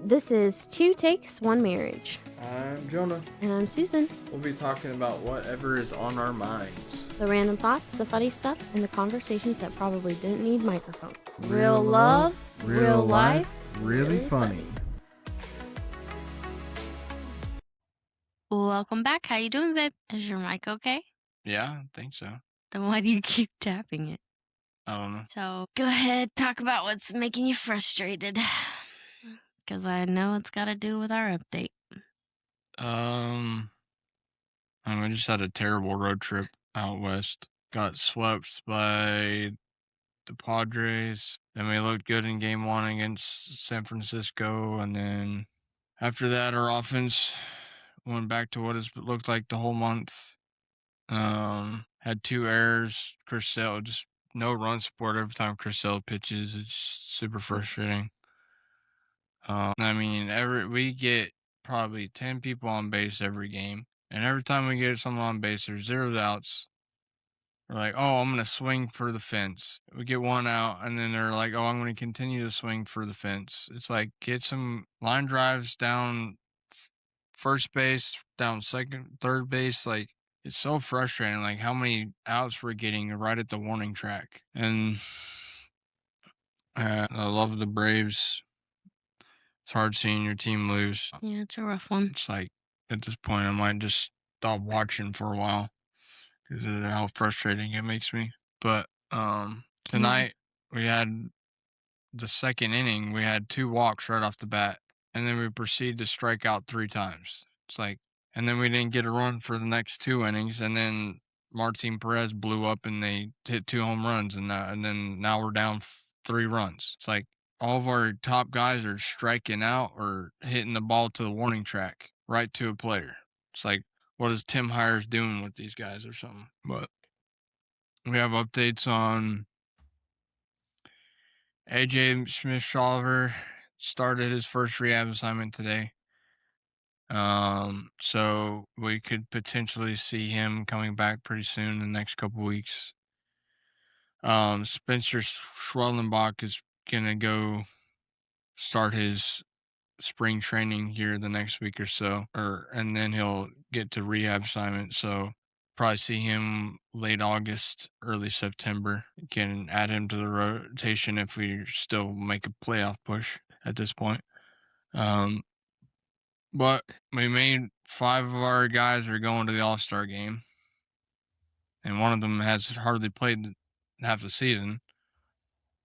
This is Two Takes, One Marriage. I'm Jonah. And I'm Susan. We'll be talking about whatever is on our minds. The random thoughts, the funny stuff, and the conversations that probably didn't need microphones. Real love, real life, really funny. Welcome back. How you doing, babe? Is your mic okay? Yeah, I think so. Then why do you keep tapping it? I don't know. So go ahead, talk about what's making you frustrated. Because I know it's got to do with our update. We just had a terrible road trip out west. Got swept by the Padres. Then we looked good in game one against San Francisco. And then after that, our offense went back to what it's looked like the whole month. Had 2 errors. Chris Sale, just no run support every time Chris Sale pitches. It's super frustrating. We get probably 10 people on base every game. And every time we get someone on base, there's 0 outs. We're like, oh, I'm going to swing for the fence. We get 1 out, and then they're like, oh, I'm going to continue to swing for the fence. It's like, get some line drives down first base, down second, third base. Like, it's so frustrating, like how many outs we're getting right at the warning track. And I love the Braves. It's hard seeing your team lose. Yeah, it's a rough one. It's like, at this point, I might just stop watching for a while because of how frustrating it makes me. But tonight, we had the second inning, we had 2 walks right off the bat. And then we proceeded to strike out 3 times. It's like, and then we didn't get a run for the next 2 innings. And then Martin Perez blew up and they hit 2 home runs. And then now we're down 3 runs. It's like all of our top guys are striking out or hitting the ball to the warning track right to a player. It's like, what is Tim Hires doing with these guys or something? But we have updates on AJ Smith-Shawver. Started his first rehab assignment today. So we could potentially see him coming back pretty soon in the next couple weeks. Spencer Schwellenbach is gonna go start his spring training here the next week or so, and then he'll get to rehab assignment. So probably see him late August, early September. Can add him to the rotation if we still make a playoff push at this point. But we made 5 of our guys are going to the All-Star game. And one of them has hardly played half the season.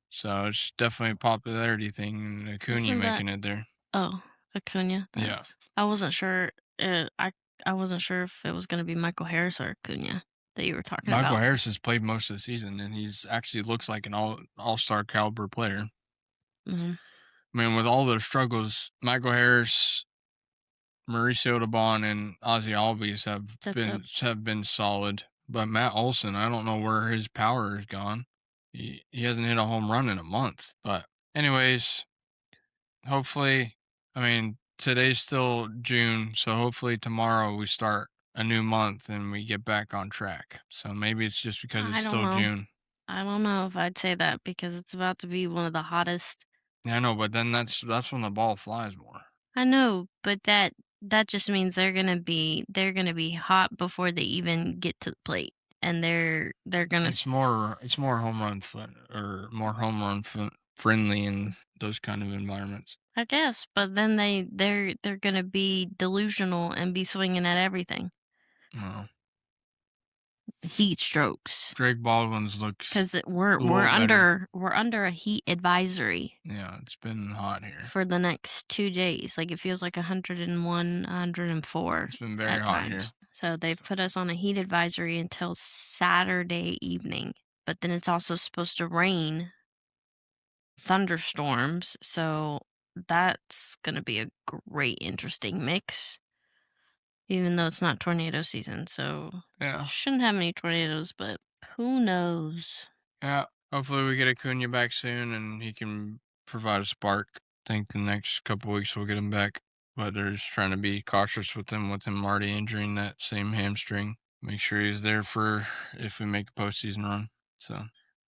So it's definitely a popularity thing. And Acuna making it there. Oh, Acuna. Yeah. I wasn't sure. I wasn't sure if it was going to be Michael Harris or Acuna that you were talking about. Michael Harris has played most of the season, and he's actually looks like an all-star caliber player. Mm-hmm. I mean, with all their struggles, Michael Harris, Mauricio Dubon, and Ozzy Albies have been solid. But Matt Olson, I don't know where his power has gone. He hasn't hit a home run in a month. But anyways, hopefully, today's still June, so hopefully tomorrow we start a new month and we get back on track. So maybe it's just because it's still June. I don't know if I'd say that because it's about to be one of the hottest. Yeah, I know, but then that's when the ball flies more. I know, but that just means they're gonna be hot before they even get to the plate, and they're gonna. It's more home run friendly in those kind of environments. I guess, but then they're gonna be delusional and be swinging at everything. Oh. Heat strokes. Drake Baldwin's looks because we're under a heat advisory. Yeah, it's been hot here for the next 2 days. Like it feels like 101, 104. It's been very hot here. So they've put us on a heat advisory until Saturday evening. But then it's also supposed to rain, thunderstorms. So that's gonna be a great, interesting mix. Even though it's not tornado season, so yeah, shouldn't have any tornadoes, but who knows? Yeah, hopefully we get Acuna back soon and he can provide a spark. I think the next couple weeks we'll get him back, but they're just trying to be cautious with him already injuring that same hamstring. Make sure he's there for if we make a postseason run. So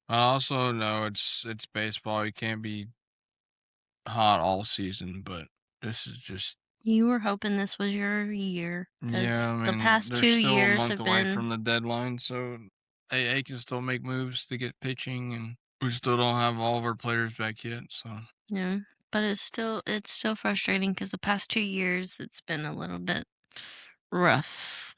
I also know it's baseball. You can't be hot all season, but this is just. You were hoping this was your year. 'Cause Yeah, I mean, the past they're 2 still a years month have away been. from the deadline, so AA can still make moves to get pitching, and we still don't have all of our players back yet. So Yeah, but it's still frustrating because the past 2 years it's been a little bit rough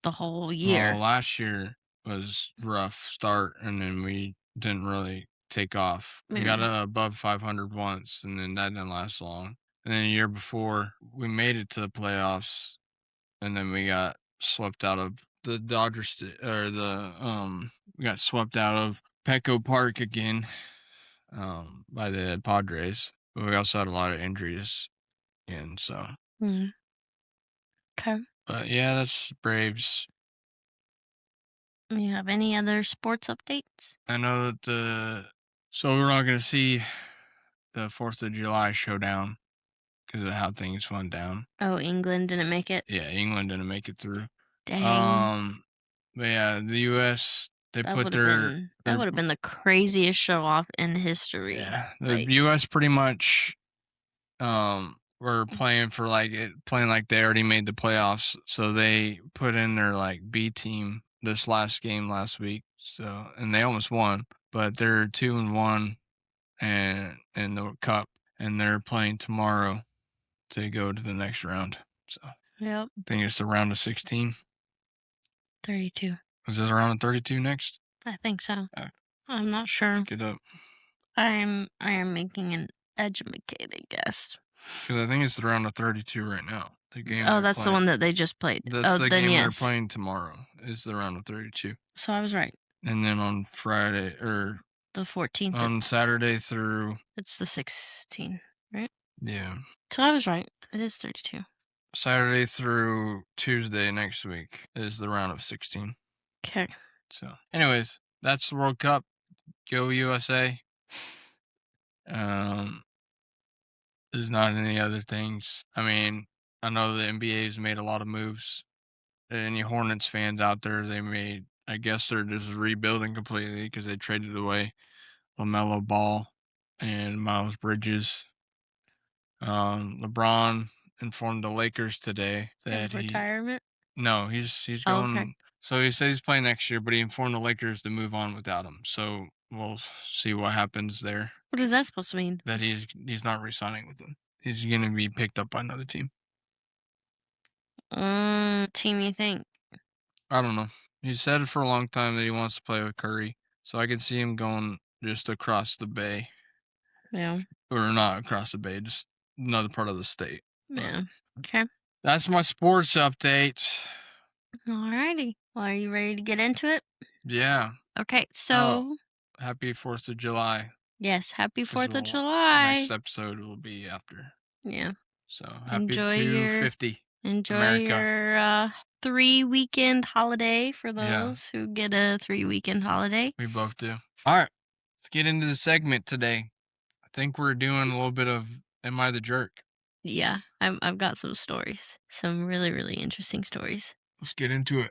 the whole well, year. last year was rough start, and then we didn't really take off. We got above 500 once, and then that didn't last long. And then the year before, we made it to the playoffs, and then we got swept out of the Dodgers, we got swept out of Petco Park again, by the Padres. But we also had a lot of injuries, and so. Okay. But yeah, that's Braves. You have any other sports updates? I know that so we're not gonna see the 4th of July showdown because of how things went down. Oh, England didn't make it? Yeah, England didn't make it through. Dang. But yeah, the U.S. they That put would have been the craziest show off in history. Yeah, the U.S. pretty much were playing like they already made the playoffs, so they put in their like B team this last game last week. So and they almost won, but they're 2-1 and in the cup, and they're playing tomorrow to go to the next round. So Yep. I think it's the round of 16. 32. Is it around 32 next? I think so. I'm not sure. Look it up. I am making an educated guess. Because I think it's the round of 32 right now. The game. Oh, that's the one that they just played. That's the then game yes. they're playing tomorrow. Is the round of 32. So I was right. And then on Friday or the 14th. On Saturday through. It's the 16th, right? Yeah. So I was right. It is 32. Saturday through Tuesday next week is the round of 16. Okay. So, anyways, that's the World Cup. Go USA. There's not any other things. I mean, I know the NBA's made a lot of moves. Any Hornets fans out there, I guess they're just rebuilding completely because they traded away LaMelo Ball and Miles Bridges. LeBron informed the Lakers today that retirement? No, he's going. Okay. So he says he's playing next year, but he informed the Lakers to move on without him. So we'll see what happens there. What is that supposed to mean? That he's not re-signing with them. He's going to be picked up by another team. Team you think? I don't know. He said for a long time that he wants to play with Curry, so I can see him going just across the bay. Yeah. Or not across the bay, just another part of the state. Yeah. Okay. That's my sports update. Alrighty. Well, are you ready to get into it? Yeah. Okay, so... happy 4th of July. Yes, happy 4th of July. Next episode will be after. Yeah. So, happy 250. Enjoy your 3-weekend holiday for those who get a 3-weekend holiday. We both do. All right. Let's get into the segment today. I think we're doing a little bit of Am I the Jerk? Yeah, I've got some stories. Some really, really interesting stories. Let's get into it.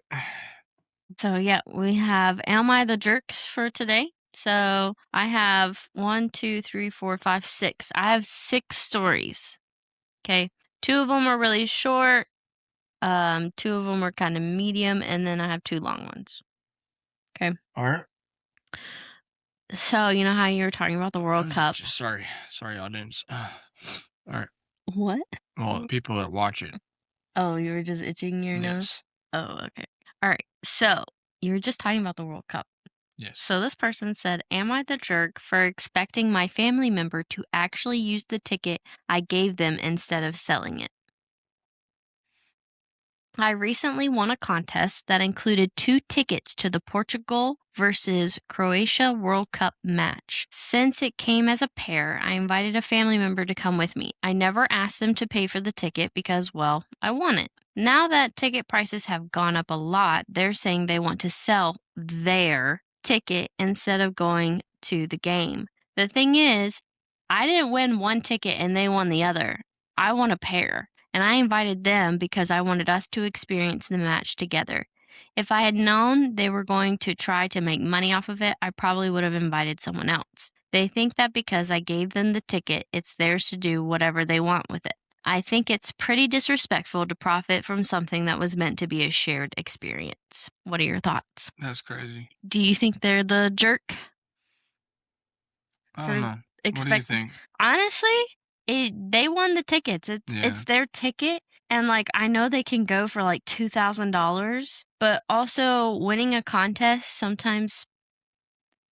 So, yeah, we have Am I the Jerks for today. So, I have 1, 2, 3, 4, 5, 6. I have 6 stories. Okay. 2 of them are really short. 2 of them are kind of medium, and then I have 2 long ones. Okay. All right. So, you know how you were talking about the World Cup? Sorry, audience. All right. What? Well, people that watch it. Oh, you were just itching your nose? Oh, okay. All right. So, you were just talking about the World Cup. Yes. So this person said, am I the jerk for expecting my family member to actually use the ticket I gave them instead of selling it? I recently won a contest that included 2 tickets to the Portugal versus Croatia World Cup match. Since it came as a pair, I invited a family member to come with me. I never asked them to pay for the ticket because, well, I won it. Now that ticket prices have gone up a lot, they're saying they want to sell their ticket instead of going to the game. The thing is, I didn't win one ticket and they won the other. I won a pair. And I invited them because I wanted us to experience the match together. If I had known they were going to try to make money off of it, I probably would have invited someone else. They think that because I gave them the ticket, it's theirs to do whatever they want with it. I think it's pretty disrespectful to profit from something that was meant to be a shared experience. What are your thoughts? That's crazy. Do you think they're the jerk? I don't know. What do you think? Honestly, they won the tickets. It's their ticket, and like I know they can go for like $2,000, but also winning a contest sometimes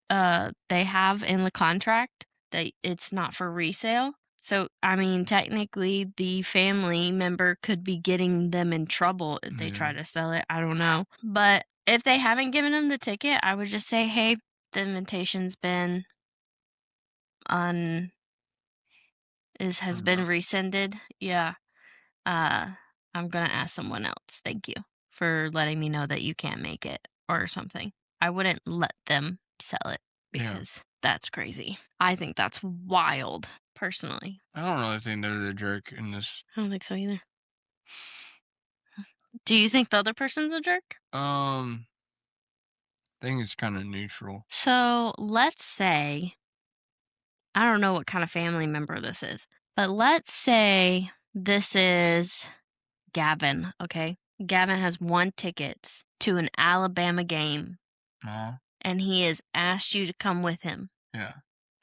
they have in the contract that it's not for resale. So I mean, technically, the family member could be getting them in trouble if they try to sell it. I don't know, but if they haven't given them the ticket, I would just say, hey, the invitation's been has been rescinded. Yeah. I'm gonna ask someone else. Thank you for letting me know that you can't make it or something. I wouldn't let them sell it because that's crazy. I think that's wild, personally. I don't really think they're the jerk in this. I don't think so either. Do you think the other person's a jerk? I think it's kind of neutral. So let's say, I don't know what kind of family member this is, but let's say this is Gavin, okay? Gavin has won tickets to an Alabama game, and he has asked you to come with him. Yeah.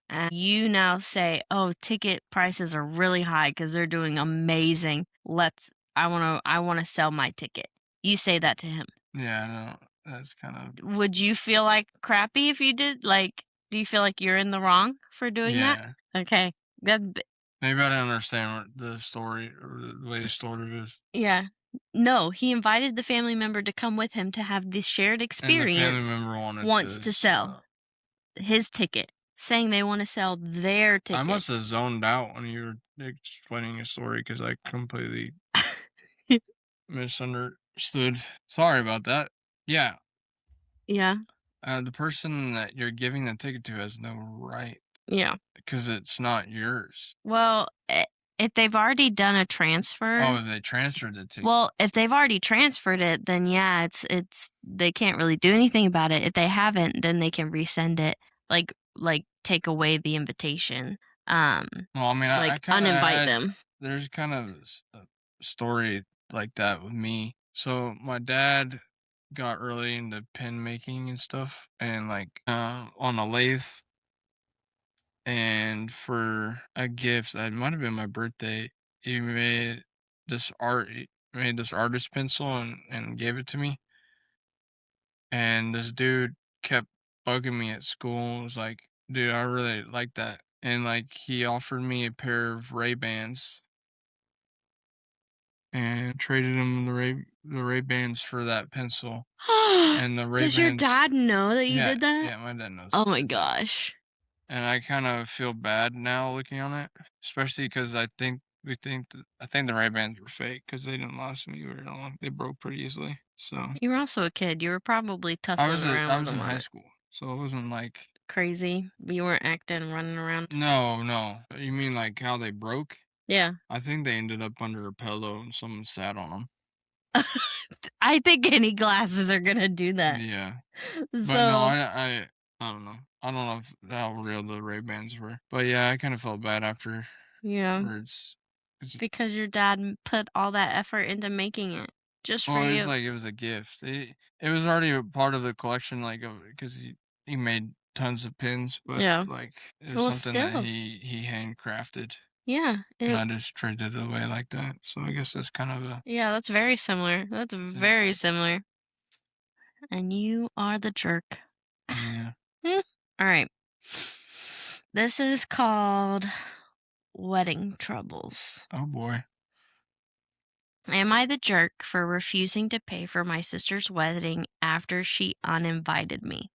And you now say, "Oh, ticket prices are really high because they're doing amazing. I want to sell my ticket." You say that to him. Yeah, no, that's kind of. Would you feel like crappy if you did? Like, do you feel like you're in the wrong for doing that? Okay. Maybe I didn't understand what the story or the way the story is. Yeah. No, he invited the family member to come with him to have this shared experience. And the family member wants to sell his ticket, saying they want to sell their ticket. I must have zoned out when you were explaining your story because I completely misunderstood. Sorry about that. Yeah. Yeah. The person that you're giving the ticket to has no right. Yeah. Because it's not yours. Well, if they've already done a transfer. Oh, they transferred it to you. Well, if they've already transferred it, then yeah, it's they can't really do anything about it. If they haven't, then they can resend it, like take away the invitation. Well, I mean, like I kinda uninvite them. There's kind of a story like that with me. So my dad got really into pen making and stuff, and like on a lathe. And for a gift, that might have been my birthday, he made this artist pencil and gave it to me. And this dude kept bugging me at school. It was like, dude, I really like that. And like he offered me a pair of Ray-Bans and traded him the Ray-Bans for that pencil. And the Ray-Bans. Does your dad know that you did that? Yeah, my dad knows. Oh my gosh. And I kind of feel bad now looking on it, especially because I think the Ray-Bans were fake because they didn't last me very long. They broke pretty easily. So You were also a kid. You were probably tussling around. I was in high school, so it wasn't like crazy. You weren't acting, running around. No. You mean like how they broke? Yeah. I think they ended up under a pillow and someone sat on them. I think any glasses are gonna do that. Yeah. So But no, I don't know. I don't know how real the Ray-Bans were. But yeah, I kind of felt bad after. Yeah. Because your dad put all that effort into making it just for you. It was like it was a gift. It was already a part of the collection, like because he made tons of pins, but like it was something that he handcrafted. Yeah. And I just traded it away like that. So I guess that's kind of a. Yeah, that's very similar. That's very similar. And you are the jerk. Yeah. All right. This is called Wedding Troubles. Oh boy. Am I the jerk for refusing to pay for my sister's wedding after she uninvited me?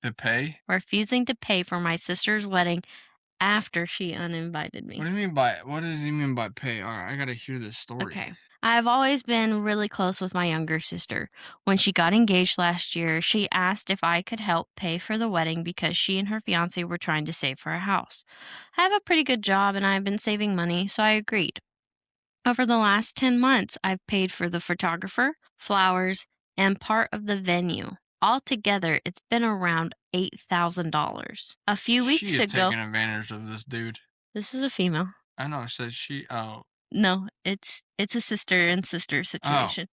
To pay? Refusing to pay for my sister's wedding after she uninvited me. What does he mean by pay? All right, I gotta hear this story. Okay. I've always been really close with my younger sister. When she got engaged last year, she asked if I could help pay for the wedding because she and her fiance were trying to save for a house. I have a pretty good job and I've been saving money, so I agreed. Over the last 10 months, I've paid for the photographer, flowers, and part of the venue. Altogether, it's been around $8,000. A few weeks She is ago, taking advantage of this dude. this is a female. I know. So she. Oh. No, it's a sister and sister Oh. situation.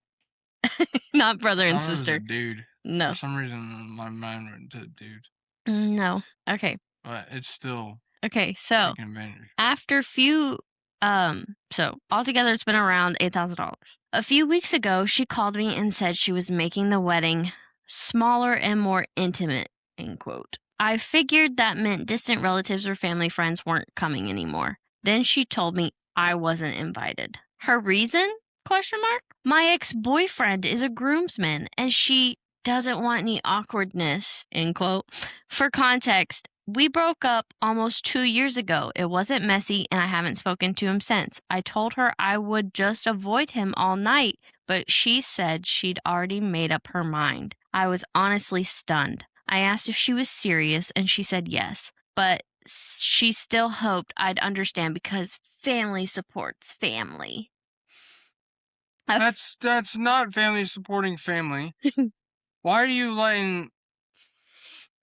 Not brother I and thought it was a sister. dude. No. For some reason, my mind went to dude. No. Okay. But it's still Okay, so taking advantage. after so altogether it's been around $8,000. A few weeks ago, she called me and said she was making the wedding smaller and more intimate, end quote. I figured that meant distant relatives or family friends weren't coming anymore. Then she told me I wasn't invited. Her reason? Question mark. My ex-boyfriend is a groomsman and she doesn't want any awkwardness, end quote. For context, we broke up almost 2 years ago. It wasn't messy, and I haven't spoken to him since. I told her I would just avoid him all night, but she said she'd already made up her mind. I was honestly stunned. I asked if she was serious, and she said yes, but she still hoped I'd understand because family supports family. That's not family supporting family. Why are you letting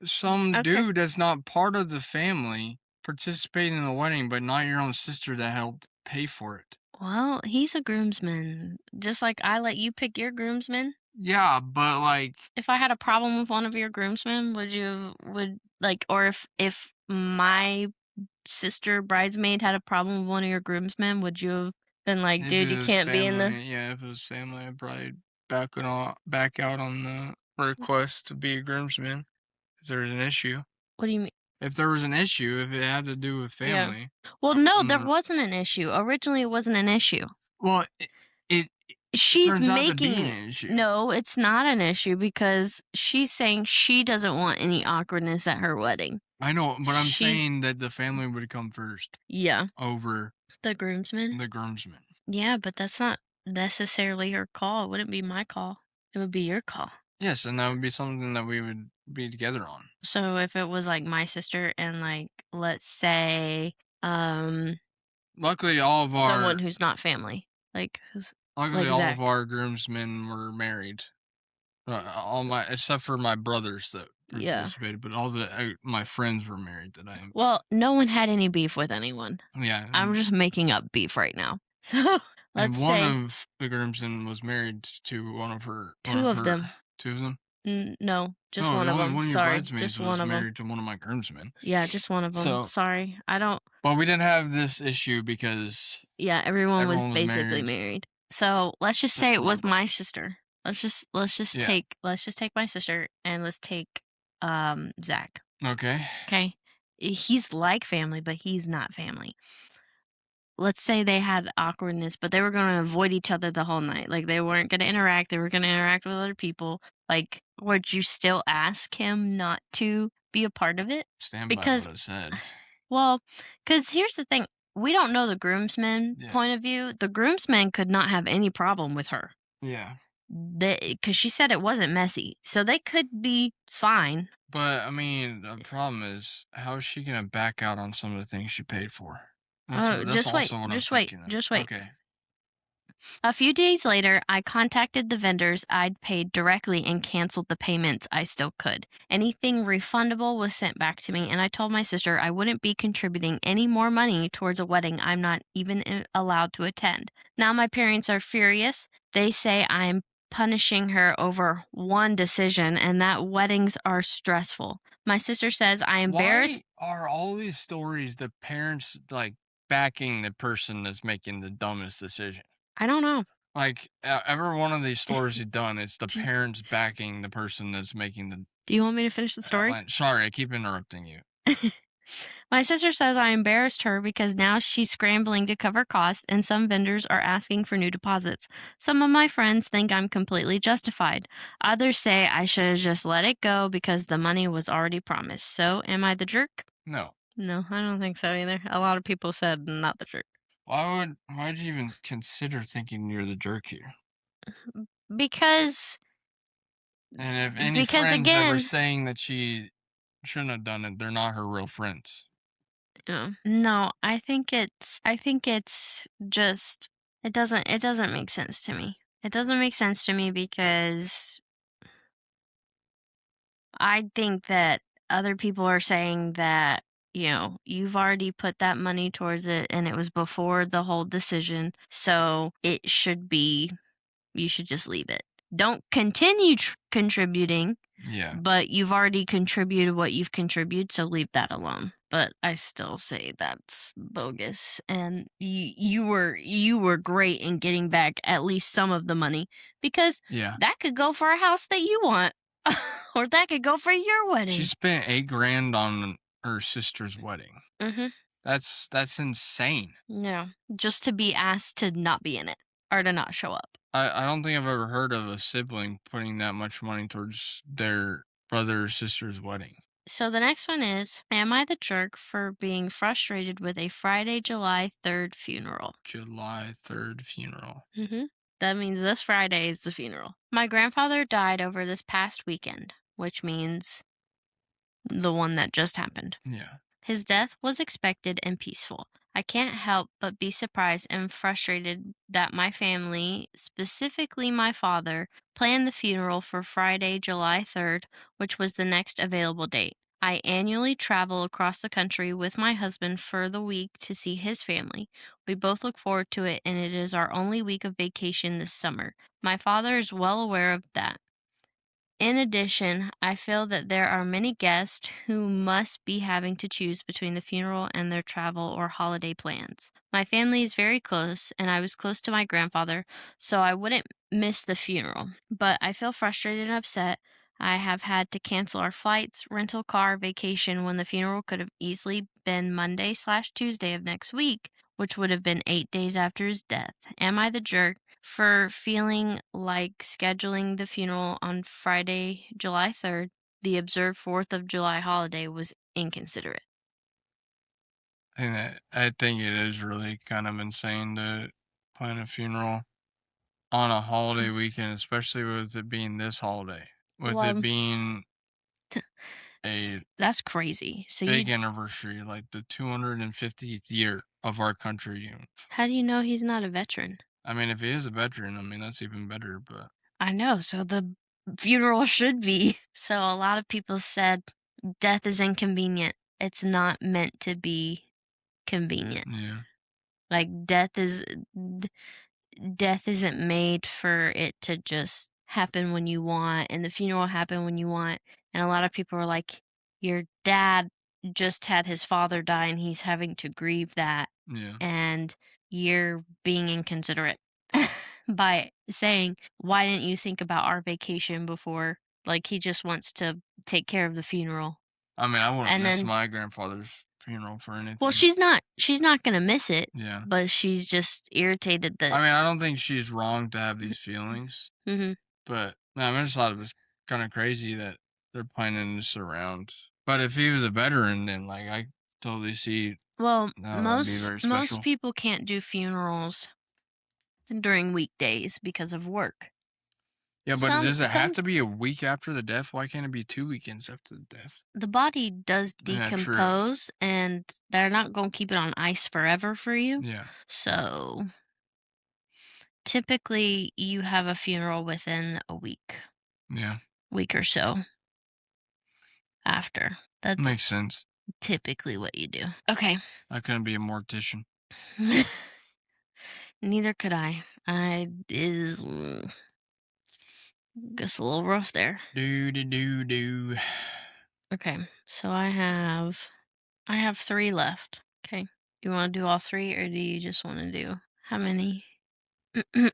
some dude that's not part of the family participate in the wedding, but not your own sister that helped pay for it? Well, he's a groomsman. Just like I let you pick your groomsman. Yeah, but like, If I had a problem with one of your groomsmen, or if my sister bridesmaid had a problem with one of your groomsmen, would you have been like, if dude, it you was can't be in the... family, yeah, if it was family, I'd probably back out on the request to be a groomsman if there was an issue. What do you mean? If there was an issue, if it had to do with Yeah. family. Well, no, there wasn't an issue. Originally, it wasn't an issue. Well, it She's turns out to be making an issue. No, it's not an issue because she's saying she doesn't want any awkwardness at her wedding. I know, but I'm She's- saying that the family would come first Yeah. over The groomsman? the groomsman. Yeah, but that's not necessarily her call. It wouldn't be my call. It would be your call. Yes, and that would be something that we would be together on. So if it was like my sister and like, let's say, Luckily, all of our someone who's not family, like who's luckily like all Zach. of our groomsmen were married. Except for my brothers that Yeah. participated, but all my friends were married that I. Well, no one had any beef with anyone. Yeah, I'm just making up beef right now. So let's and one say of the groomsmen was married to one of her. two of them. Two of them. No, just No, one of only them. one of your Sorry, bridesmaids just was one of them. married to one of my groomsmen. Yeah, just one of them. So- Sorry, I don't. But we didn't have this issue because Yeah, everyone was Everyone was basically married. married. So let's just Except say for it my was my brothers. sister. Let's just Yeah. take my sister and let's take Zach. Okay. Okay, he's like family, but he's not family. Let's say they had awkwardness, but they were going to avoid each other the whole night. Like they weren't going to interact. They were going to interact with other people. Like, would you still ask him not to be a part of it? Stand Because- by what I said. Well, because here's the thing. We don't know the groomsman Yeah. point of view. The groomsman could not have any problem with her. Yeah. Because she said it wasn't messy. So they could be fine. But I mean, the problem is, how is she gonna back out on some of the things she paid for? That's Just wait, also what just I'm wait, thinking of. just wait. Okay. A few days later, I contacted the vendors I'd paid directly and canceled the payments I still could. Anything refundable was sent back to me, and I told my sister I wouldn't be contributing any more money towards a wedding I'm not even allowed to attend. Now my parents are furious. They say I'm punishing her over one decision and that weddings are stressful. My sister says I embarrassed. Why are all these stories the parents like backing the person that's making the dumbest decision? I don't know. Like every one of these stories you've done, it's the parents backing the person that's making the. Do you want me to finish the story? Sorry, I keep interrupting you. My sister says I embarrassed her because now she's scrambling to cover costs and some vendors are asking for new deposits. Some of my friends think I'm completely justified. Others say I should have just let it go because the money was already promised. So, am I the jerk? No. No, I don't think so either. A lot of people said not the jerk. Why'd you even consider thinking you're the jerk here? Because And if any Because friends that were again- saying that she shouldn't have done it, they're not her real friends. no, I think it's just it doesn't make sense to me. It doesn't make sense to me because I think that other people are saying that you've already put that money towards it, and it was before the whole decision. So you should just leave it. Don't continue contributing. Yeah. But you've already contributed what you've contributed, so leave that alone. But I still say that's bogus. And you were great in getting back at least some of the money, because Yeah. that could go for a house that you want, or that could go for your wedding. She spent $8,000 on her sister's wedding. Mm-hmm. That's insane. Yeah, just to be asked to not be in it or to not show up. I don't think I've ever heard of a sibling putting that much money towards their brother or sister's wedding. So the next one is, am I the jerk for being frustrated with a Friday, July 3rd funeral? July 3rd funeral. Mm-hmm. That means this Friday is the funeral. My grandfather died over this past weekend, which means the one that just happened. Yeah. His death was expected and peaceful. I can't help but be surprised and frustrated that my family, specifically my father, planned the funeral for Friday, July 3rd, which was the next available date. I annually travel across the country with my husband for the week to see his family. We both look forward to it, and it is our only week of vacation this summer. My father is well aware of that. In addition, I feel that there are many guests who must be having to choose between the funeral and their travel or holiday plans. My family is very close, and I was close to my grandfather, so I wouldn't miss the funeral. But I feel frustrated and upset. I have had to cancel our flights, rental car, vacation when the funeral could have easily been Monday/Tuesday of next week, which would have been 8 days after his death. Am I the jerk for feeling like scheduling the funeral on Friday, July 3rd, the observed 4th of July holiday, was inconsiderate? And I think it is really kind of insane to plan a funeral on a holiday weekend, especially with it being this holiday, with Well, it being a that's crazy. So big anniversary, like the 250th year of our country. how do you know he's not a veteran? I mean, if he is a veteran, I mean, that's even better, but I know, so the funeral should be. So a lot of people said death is inconvenient. It's not meant to be convenient. yeah. Like death isn't made for it to just happen when you want, and the funeral happen when you want. And a lot of people are like, your dad just had his father die and he's having to grieve that, Yeah. and you're being inconsiderate by saying, why didn't you think about our vacation before? Like, he just wants to take care of the funeral. I mean, I wouldn't And miss then, my grandfather's funeral for anything. well, she's not gonna miss it, Yeah. but she's just irritated that. I mean, I don't think she's wrong to have these feelings, Mm-hmm. but no, I mean, I just thought it was kind of crazy that they're planning this around. But if he was a veteran, then like I totally see. Well, that'd be very special. most people can't do funerals during weekdays because of work. Yeah, but does it have to be a week after the death? Why can't it be 2 weekends after the death? The body does Yeah, true. decompose, and they're not going to keep it on ice forever for you. Yeah. So typically you have a funeral within a week. Yeah. Week or so after. That's Makes sense. typically what you do. Okay. I couldn't be a mortician. Neither could I. Guess a little rough there. Do. Okay, so I have 3 left. Okay, you want to do all 3, or do you just want to do how many? I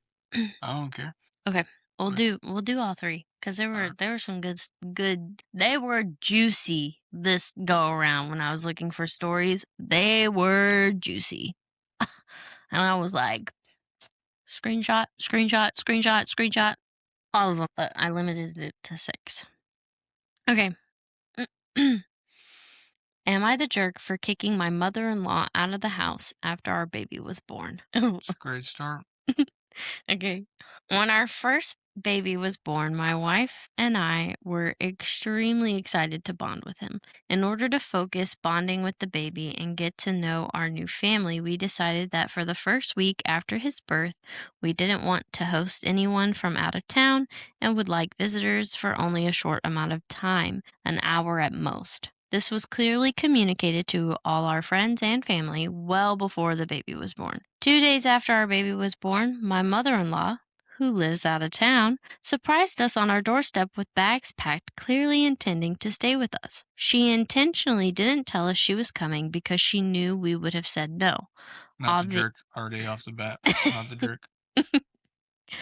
don't care. Okay, we'll Okay. do all 3, because there Alright. were some good. They were juicy this go around. When I was looking for stories, they were juicy, and I was like, screenshot, all of them. But I limited it to 6. Okay. Am I the jerk for kicking my mother-in-law out of the house after our baby was born? It's a great start. Okay. When our first baby was born, my wife and I were extremely excited to bond with him. In order to focus bonding with the baby and get to know our new family, we decided that for the first week after his birth, we didn't want to host anyone from out of town and would like visitors for only a short amount of time, an hour at most. This was clearly communicated to all our friends and family well before the baby was born. 2 days after our baby was born, my mother-in-law, who lives out of town, surprised us on our doorstep with bags packed, clearly intending to stay with us. She intentionally didn't tell us she was coming because she knew we would have said no. Not the jerk already off the bat. Not the jerk.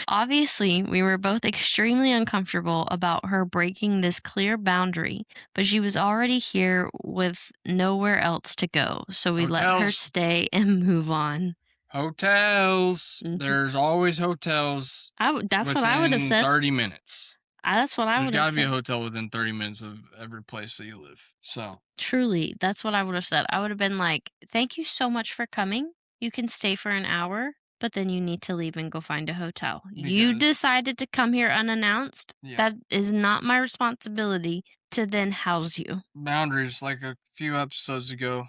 Obviously, we were both extremely uncomfortable about her breaking this clear boundary, but she was already here with nowhere else to go, so we let her Hotels. stay and move on. Hotels. Mhm. There's always hotels That's what I would have within said. 30 minutes. That's what I There's would got have to be a said. hotel within 30 minutes of every place that you live. So, Truly, that's what I would have said. I would have been like, thank you so much for coming. You can stay for an hour, but then you need to leave and go find a hotel. You Because- decided to come here unannounced. yeah. That is not my responsibility to then house you. Boundaries, like a few episodes ago.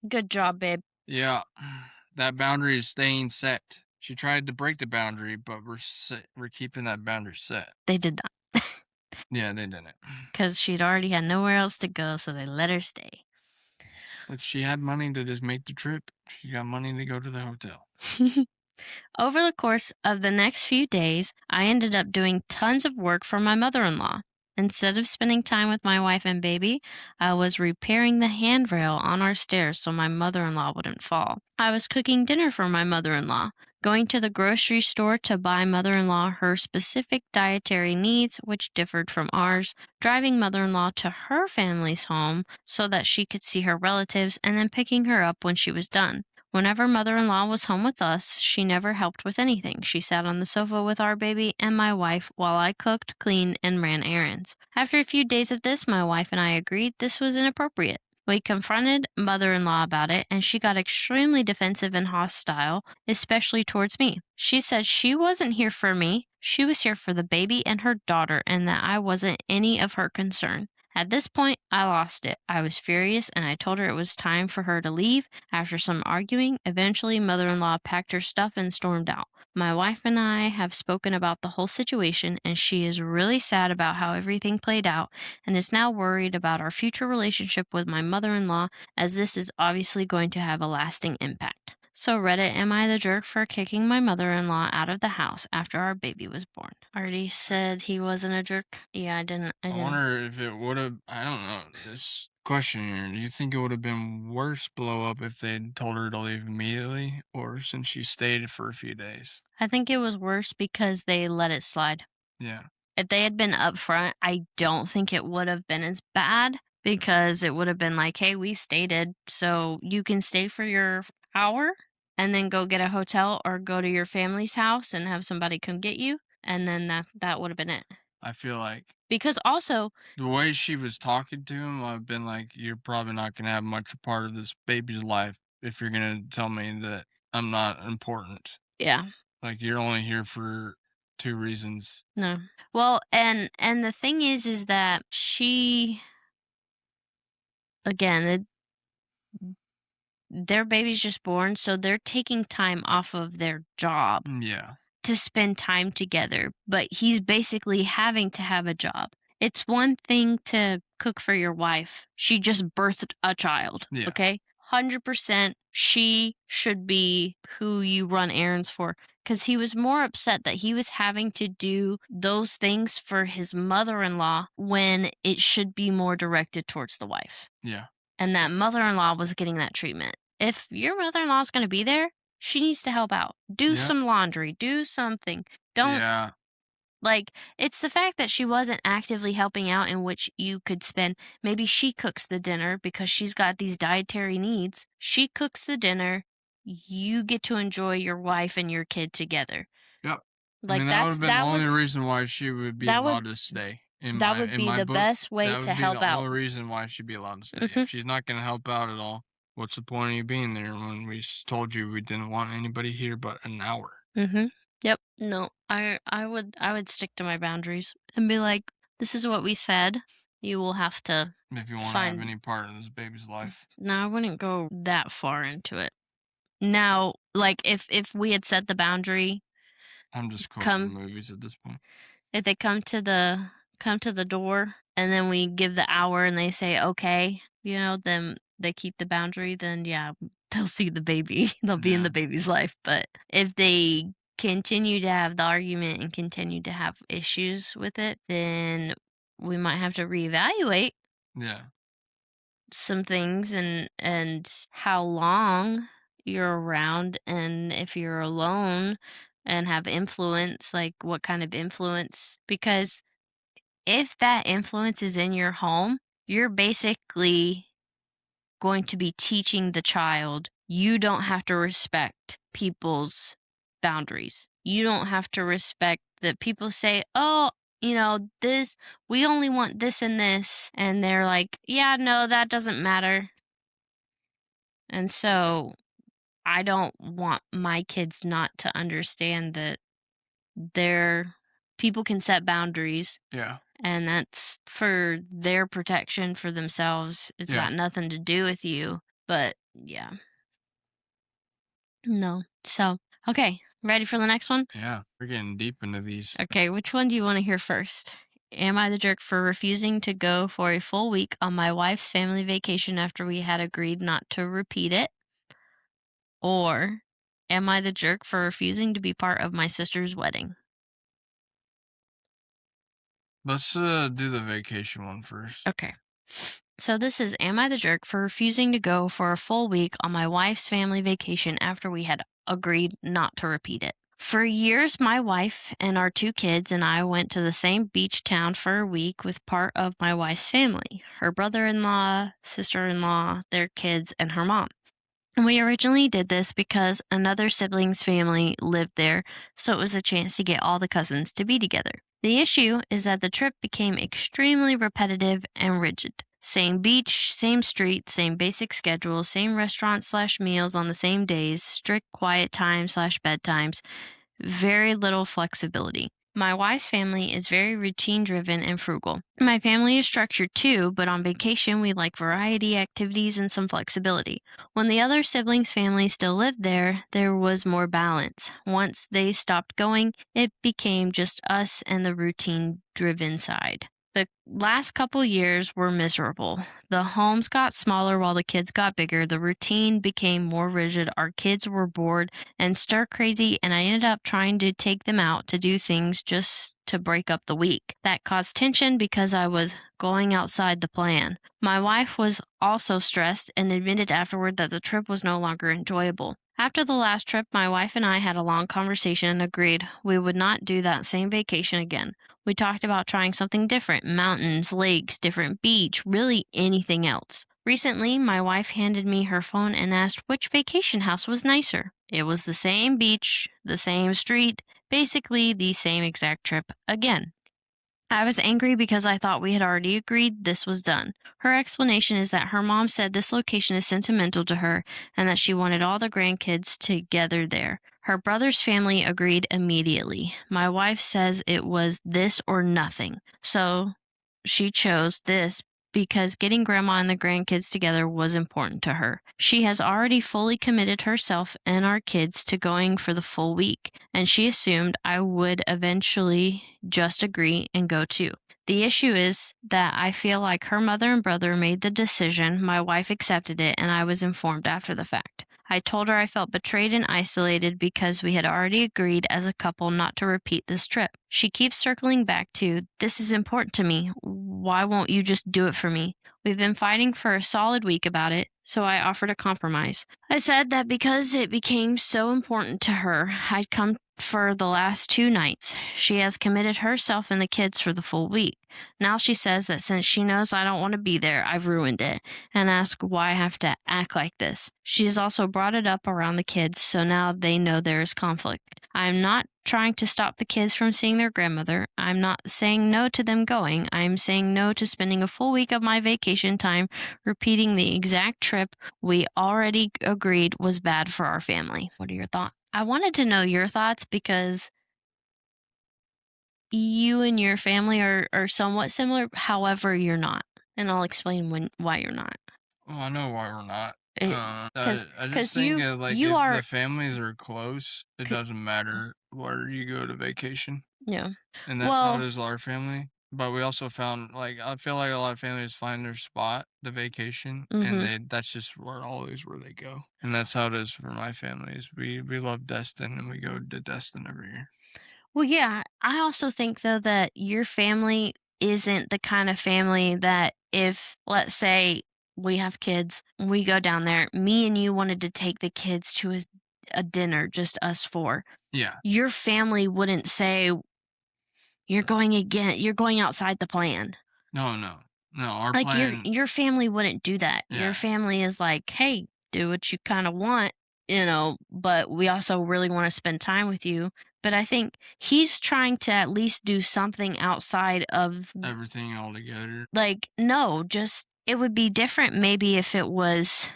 Good job, babe. Yeah. That boundary is staying set. She tried to break the boundary, but we're keeping that boundary set. They did not. Yeah, they didn't. Because she'd already had nowhere else to go, so they let her stay. If she had money to just make the trip, she got money to go to the hotel. Over the course of the next few days, I ended up doing tons of work for my mother-in-law. Instead of spending time with my wife and baby, I was repairing the handrail on our stairs so my mother-in-law wouldn't fall. I was cooking dinner for my mother-in-law, going to the grocery store to buy mother-in-law her specific dietary needs, which differed from ours, driving mother-in-law to her family's home so that she could see her relatives, and then picking her up when she was done. Whenever mother-in-law was home with us, she never helped with anything. She sat on the sofa with our baby and my wife while I cooked, cleaned, and ran errands. After a few days of this, my wife and I agreed this was inappropriate. We confronted mother-in-law about it, and she got extremely defensive and hostile, especially towards me. She said she wasn't here for me. She was here for the baby and her daughter, and that I wasn't any of her concern. At this point, I lost it. I was furious, and I told her it was time for her to leave. After some arguing, eventually mother-in-law packed her stuff and stormed out. My wife and I have spoken about the whole situation, and she is really sad about how everything played out and is now worried about our future relationship with my mother-in-law, as this is obviously going to have a lasting impact. So Reddit, am I the jerk for kicking my mother-in-law out of the house after our baby was born? Already said he wasn't a jerk. Yeah, I didn't. I wonder if it would have, I don't know, this question here, do you think it would have been worse blow up if they'd told her to leave immediately, or since she stayed for a few days? I think it was worse because they let it slide. Yeah. If they had been upfront, I don't think it would have been as bad, because it would have been like, hey, we stated, so you can stay for your hour and then go get a hotel or go to your family's house and have somebody come get you. And then that would have been it. I feel like Because also, the way she was talking to him, I've been like, you're probably not going to have much a part of this baby's life if you're going to tell me that I'm not important. yeah. Like, you're only here for 2 reasons. No. Well, and the thing is that she, again, their baby's just born, so they're taking time off of their job Yeah. to spend time together, but he's basically having to have a job. It's one thing to cook for your wife. She just birthed a child, Yeah. okay? 100% she should be who you run errands for, because he was more upset that he was having to do those things for his mother-in-law when it should be more directed towards the wife. Yeah. And that mother-in-law was getting that treatment. If your mother-in-law is going to be there, she needs to help out. Do Yeah. some laundry. Do something. Don't, Yeah. like, it's the fact that she wasn't actively helping out in which you could spend. Maybe she cooks the dinner because she's got these dietary needs. She cooks the dinner. You get to enjoy your wife and your kid together. Yep. Like, I mean, that would have been the only was reason why she would be that would- allowed to stay. that would be the book, best way that would to be help the out. only reason why she'd be allowed to stay. Mhm. If she's not going to help out at all, what's the point of you being there when we told you we didn't want anybody here but an hour? Mm-hmm. Yep. No, I would stick to my boundaries and be like, this is what we said. You will have to. If you want to have any part in this baby's life. No, I wouldn't go that far into it. Now, like, if we had set the boundary, I'm just quoting movies at this point. if they come to the door and then we give the hour and they say, okay, then they keep the boundary, then yeah, they'll see the baby. They'll be in the baby's life. But if they continue to have the argument and continue to have issues with it, then we might have to reevaluate some things and how long you're around, and if you're alone and have influence, like what kind of influence. Because if that influence is in your home, you're basically going to be teaching the child you don't have to respect people's boundaries. You don't have to respect that people say, oh, this, we only want this and this. And they're like, yeah, no, that doesn't matter. And so I don't want my kids not to understand that people can set boundaries. Yeah. And that's for their protection, for themselves. It's got nothing to do with you. But yeah. No. So, okay. Ready for the next one? Yeah. We're getting deep into these. Okay. Which one do you want to hear first? Am I the jerk for refusing to go for a full week on my wife's family vacation after we had agreed not to repeat it? Or am I the jerk for refusing to be part of my sister's wedding? Let's do the vacation one first. Okay. So this is, am I the jerk for refusing to go for a full week on my wife's family vacation after we had agreed not to repeat it? For years, my wife and our 2 kids and I went to the same beach town for a week with part of my wife's family, her brother-in-law, sister-in-law, their kids, and her mom. And we originally did this because another sibling's family lived there, so it was a chance to get all the cousins to be together. The issue is that the trip became extremely repetitive and rigid. Same beach, same street, same basic schedule, same restaurants/meals on the same days, strict quiet time/bedtimes, very little flexibility. My wife's family is very routine driven and frugal. My family is structured too, but on vacation we like variety, activities, and some flexibility. When the other siblings' family still lived there, there was more balance. Once they stopped going, it became just us and the routine driven side. The last couple years were miserable. The homes got smaller while the kids got bigger. The routine became more rigid. Our kids were bored and stir crazy, and I ended up trying to take them out to do things just to break up the week. That caused tension because I was going outside the plan. My wife was also stressed and admitted afterward that the trip was no longer enjoyable. After the last trip, my wife and I had a long conversation and agreed we would not do that same vacation again. We talked about trying something different, mountains, lakes, different beach, really anything else. Recently, my wife handed me her phone and asked which vacation house was nicer. It was the same beach, the same street, basically the same exact trip again. I was angry because I thought we had already agreed this was done. Her explanation is that her mom said this location is sentimental to her and that she wanted all the grandkids together there. Her brother's family agreed immediately. My wife says it was this or nothing. So she chose this because getting grandma and the grandkids together was important to her. She has already fully committed herself and our kids to going for the full week, and she assumed I would eventually just agree and go too. The issue is that I feel like her mother and brother made the decision, my wife accepted it, and I was informed after the fact. I told her I felt betrayed and isolated because we had already agreed as a couple not to repeat this trip. She keeps circling back to, this is important to me. Why won't you just do it for me? We've been fighting for a solid week about it, so I offered a compromise. I said that because it became so important to her, I'd come for the last 2 nights. She has committed herself and the kids for the full week. Now she says that since she knows I don't want to be there, I've ruined it, and asks why I have to act like this. She has also brought it up around the kids, so now they know there is conflict. I'm not trying to stop the kids from seeing their grandmother. I'm not saying no to them going. I'm saying no to spending a full week of my vacation time repeating the exact trip we already agreed was bad for our family. What are your thoughts? I wanted to know your thoughts because you and your family are somewhat similar. However, you're not. And I'll explain why you're not. Well, I know why we're not. I Because just think if the families are close, it doesn't matter where you go to vacation. Yeah. And that's how it is with our family. But we also found, like, I feel like a lot of families find their spot, the vacation, and Mhm. that's just where they go. And that's how it is for my families. We love Destin, and we go to Destin every year. Well, yeah, I also think though that your family isn't the kind of family that if, let's say, we have kids, we go down there, me and you wanted to take the kids to a dinner, just us four. Yeah. Your family wouldn't say you're going outside the plan. No, no. No, our Like plan. your family wouldn't do that. Your Yeah. family is like, "Hey, do what you kind of want, but we also really want to spend time with you." But I think he's trying to at least do something outside of Everything all together. like no, just it would be different maybe if it was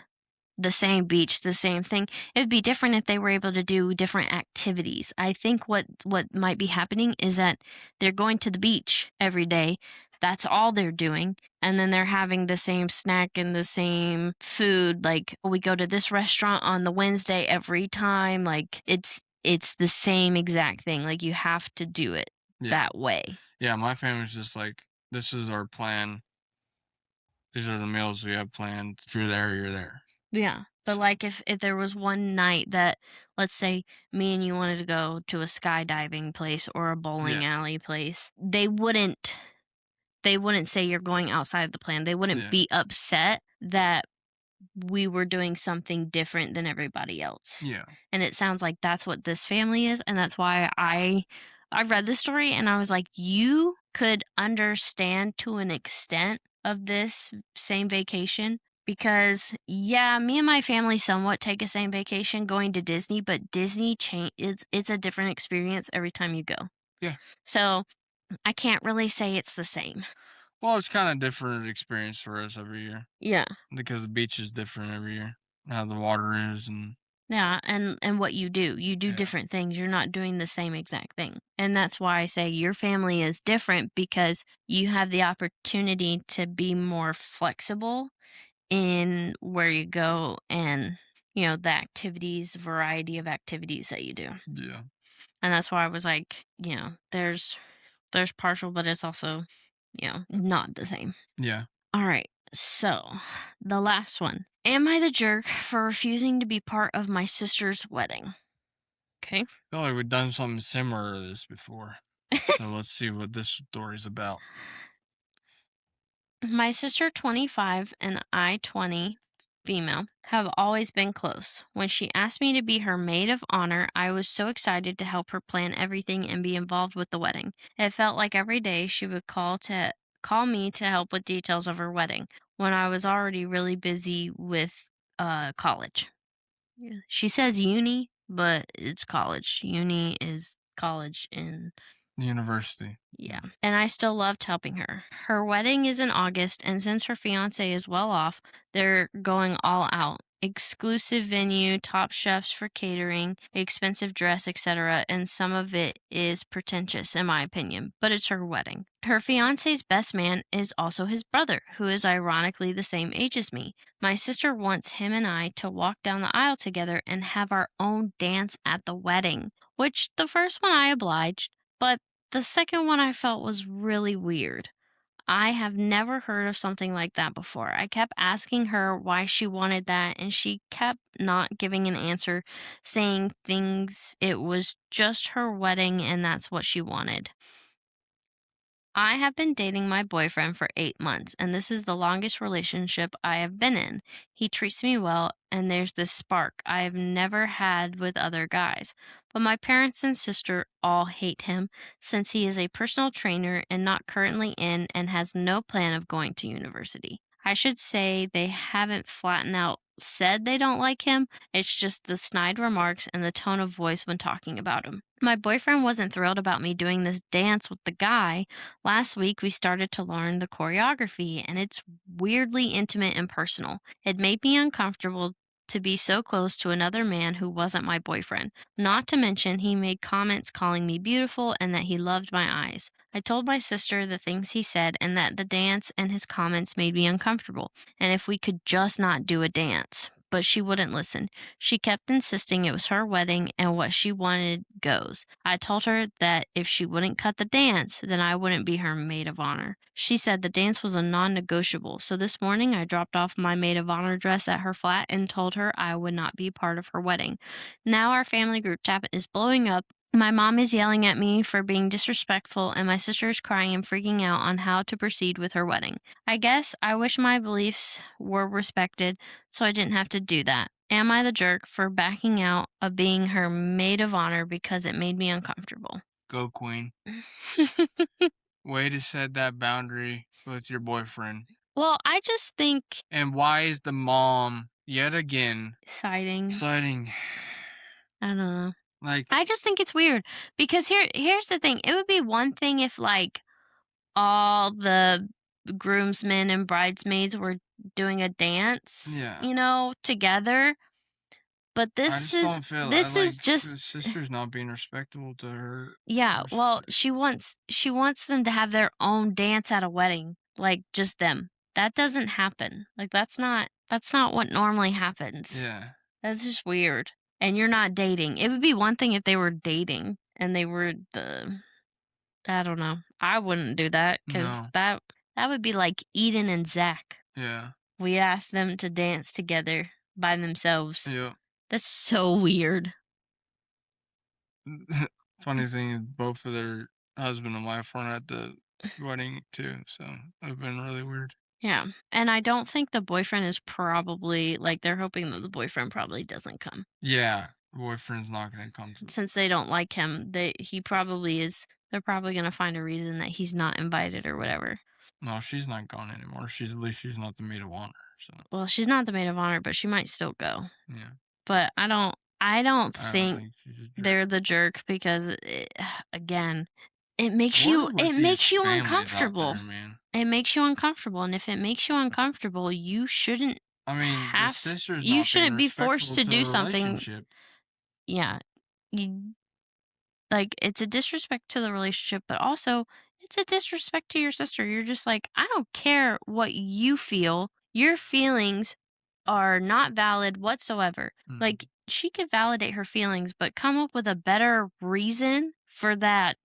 the same beach, the same thing. It'd be different if they were able to do different activities. I think what might be happening is that they're going to the beach every day. That's all they're doing. And then they're having the same snack and the same food. Like we go to this restaurant on the Wednesday every time. Like it's the same exact thing. Like you have to do it Yeah. that way. Yeah, my family's just like, this is our plan. These are the meals we have planned. If you're there, you're there. Yeah. But So- like if there was one night that let's say me and you wanted to go to a skydiving place or a bowling alley place, they wouldn't say you're going outside the plan. They wouldn't Yeah. be upset that we were doing something different than everybody else. Yeah. And it sounds like that's what this family is, and that's why I read this story and I was like, you could understand to an extent of this same vacation because yeah, me and my family somewhat take a same vacation going to Disney, but Disney it's a different experience every time you go. Yeah. So, I can't really say it's the same. Well, it's kind of different experience for us every year Yeah. because the beach is different every year. How the water is, and Yeah, and what you do. You do Yeah. different things. You're not doing the same exact thing. And that's why I say your family is different because you have the opportunity to be more flexible in where you go and, the activities, variety of activities that you do. yeah. And that's why I was like, there's partial, but it's also, not the same. Yeah. All right. So, the last one. Am I the jerk for refusing to be part of my sister's wedding? Okay. I feel like we've done something similar to this before. So let's see what this story's about. My sister 25 and I 20, female, have always been close. When she asked me to be her maid of honor, I was so excited to help her plan everything and be involved with the wedding. It felt like every day she would call me to help with details of her wedding when I was already really busy with college. Yeah. She says uni, but it's college. Uni is college in University. yeah. And I still loved helping her. Her wedding is in August, and since her fiance is well off, they're going all out. Exclusive venue, top chefs for catering, expensive dress, etc. And some of it is pretentious, in my opinion, but it's her wedding. Her fiance's best man is also his brother, who is ironically the same age as me. My sister wants him and I to walk down the aisle together and have our own dance at the wedding, which the first one I obliged, but the second one I felt was really weird. I have never heard of something like that before. I kept asking her why she wanted that, and she kept not giving an answer, saying things it was just her wedding and that's what she wanted. I have been dating my boyfriend for 8 months, and this is the longest relationship I have been in. He treats me well, and there's this spark I have never had with other guys. But my parents and sister all hate him since he is a personal trainer and not currently in and has no plan of going to university. I should say they haven't flattened out said they don't like him. It's just the snide remarks and the tone of voice when talking about him. My boyfriend wasn't thrilled about me doing this dance with the guy. Last week, we started to learn the choreography, and it's weirdly intimate and personal. It made me uncomfortable to be so close to another man who wasn't my boyfriend. Not to mention, he made comments calling me beautiful and that he loved my eyes. I told my sister the things he said and that the dance and his comments made me uncomfortable, and if we could just not do a dance. but she wouldn't listen. She kept insisting it was her wedding and what she wanted goes. I told her that if she wouldn't cut the dance, then I wouldn't be her maid of honor. She said the dance was a non-negotiable, so this morning I dropped off my maid of honor dress at her flat and told her I would not be part of her wedding. Now our family group chat is blowing up. My mom is yelling at me for being disrespectful, and my sister is crying and freaking out on how to proceed with her wedding. I guess I wish my beliefs were respected, so I didn't have to do that. Am I the jerk for backing out of being her maid of honor because it made me uncomfortable? Go, Queen. Way to set that boundary with your boyfriend. Well, I just think And why is the mom yet again siding. I don't know. Like, I just think it's weird because here's the thing. It would be one thing if like all the groomsmen and bridesmaids were doing a dance, yeah, together. But I this just is don't feel this like is the just sister's not being respectful to her. yeah. Well, relationship. she wants them to have their own dance at a wedding, like just them. That doesn't happen. Like that's not what normally happens. Yeah. That's just weird. And you're not dating. It would be one thing if they were dating and they were I don't know. I wouldn't do that because No. that would be like Eden and Zach. Yeah. We asked them to dance together by themselves. Yeah. That's so weird. Funny thing is, both of their husband and wife weren't at the wedding too, so it's been really weird. Yeah. And I don't think the boyfriend is probably like they're hoping that the boyfriend probably doesn't come. Yeah, boyfriend's not gonna come to. Since they don't like him, he probably is. They're probably gonna find a reason that he's not invited or whatever. No, she's not going anymore. At least she's not the maid of honor. So. Well, she's not the maid of honor, but she might still go. Yeah. But I don't think she's they're the jerk because again, it makes What are you with these families out uncomfortable. there, man? It makes you uncomfortable, and if it makes you uncomfortable, you shouldn't I mean, the have sister's you not shouldn't being be forced respectful to to do the something. relationship. Yeah. You like it's a disrespect to the relationship, but also it's a disrespect to your sister. You're just like, I don't care what you feel. Your feelings are not valid whatsoever. Mm. Like she could validate her feelings, but come up with a better reason for that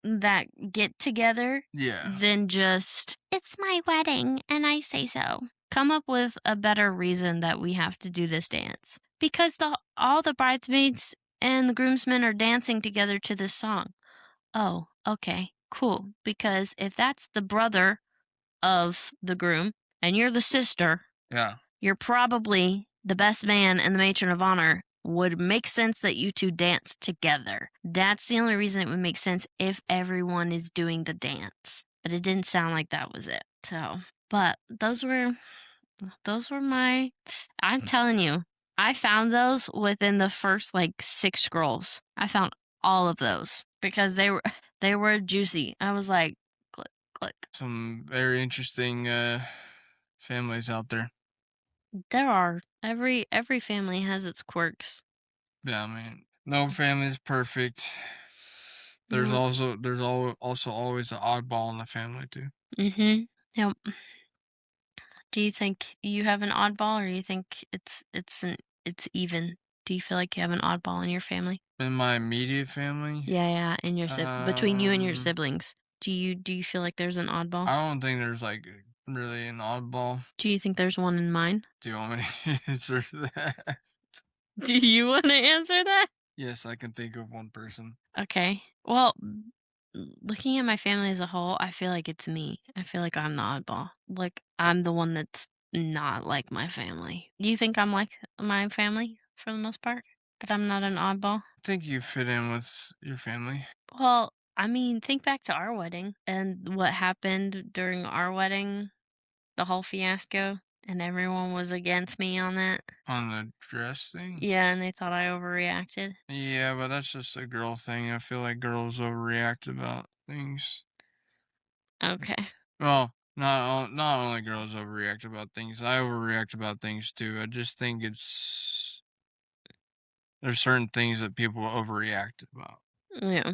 get together Yeah. than just it's my wedding and I say so. Come up with a better reason that we have to do this dance. Because all the bridesmaids and the groomsmen are dancing together to this song. Oh, okay. Cool. Because if that's the brother of the groom and you're the sister, Yeah. you're probably the best man and the matron of honor. Would make sense that you two dance together. That's the only reason it would make sense if everyone is doing the dance. But it didn't sound like that was it. So, but those were my. I'm telling you, I found those within the first like 6 scrolls. I found all of those because they were juicy. I was like, click, click. Some very interesting families out there. There are every family has its quirks. Yeah, I mean, no family is perfect. There's also always an oddball in the family too. Mm-hmm. Yep. Do you think you have an oddball, or you think it's even? Do you feel like you have an oddball in your family? In my immediate family, Yeah, in your between you and your siblings. Do you feel like there's an oddball? I don't think there's like really an oddball. Do you think there's one in mind? Do you want me to answer that? Do you want to answer that? Yes, I can think of one person. Okay. Well, looking at my family as a whole, I feel like it's me. I feel like I'm the oddball. Like I'm the one that's not like my family. Do you think I'm like my family for the most part? That I'm not an oddball? I think you fit in with your family. Well, I mean, think back to our wedding and what happened during our wedding, the whole fiasco, and everyone was against me on that. On the dress thing? Yeah, and they thought I overreacted. Yeah, but that's just a girl thing. I feel like girls overreact about things. Okay. Well, not only girls overreact about things. I overreact about things too. I just think there's certain things that people overreact about. Yeah.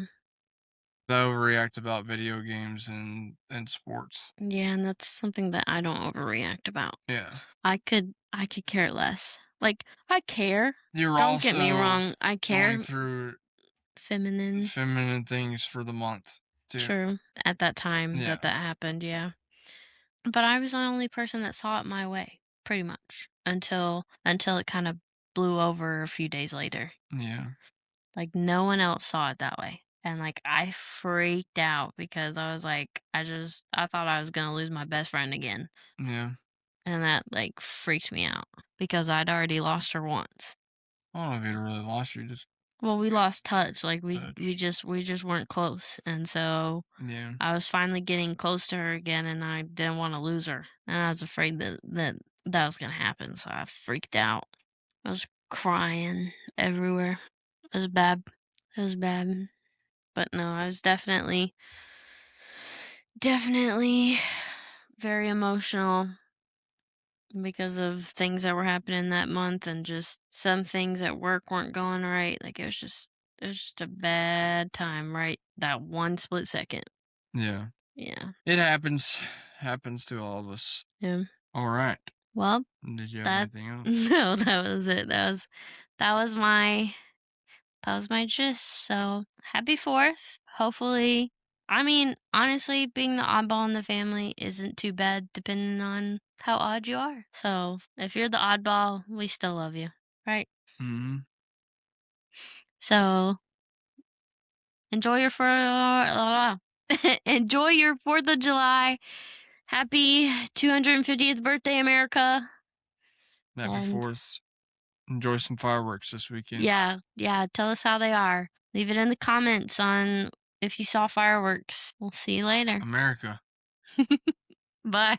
I overreact about video games and sports. Yeah, and that's something that I don't overreact about. Yeah. I could care less. Like, I care. You're Don't get me also wrong. I care. going through Feminine. things for the month too. True. At that time Yeah. that happened, yeah. But I was the only person that saw it my way, pretty much, until it kind of blew over a few days later. Yeah. Like, no one else saw it that way. And, like, I freaked out because I was like, I thought I was going to lose my best friend again. Yeah. And that, like, freaked me out because I'd already lost her once. I don't know if you really lost you, just Well, we lost touch. Like, we touch. we just weren't close. And so Yeah. I was finally getting close to her again, and I didn't want to lose her. And I was afraid that was going to happen. So I freaked out. I was crying everywhere. It was bad. It was bad. But no, I was definitely very emotional because of things that were happening that month, and just some things at work weren't going right. Like, it was just a bad time, right? That one split second. Yeah. Yeah. It happens. Happens to all of us. Yeah. All right. Well, Did you have that anything else? no, that was it. That was my gist. So happy 4th. Hopefully, I mean, honestly, being the oddball in the family isn't too bad depending on how odd you are. So if you're the oddball, we still love you, right? Mm-hmm. So enjoy your enjoy your 4th of July. Happy 250th birthday, America. Happy And 4th. Enjoy some fireworks this weekend. yeah, tell us how they are. Leave it in the comments on if you saw fireworks. We'll see you later. America. Bye.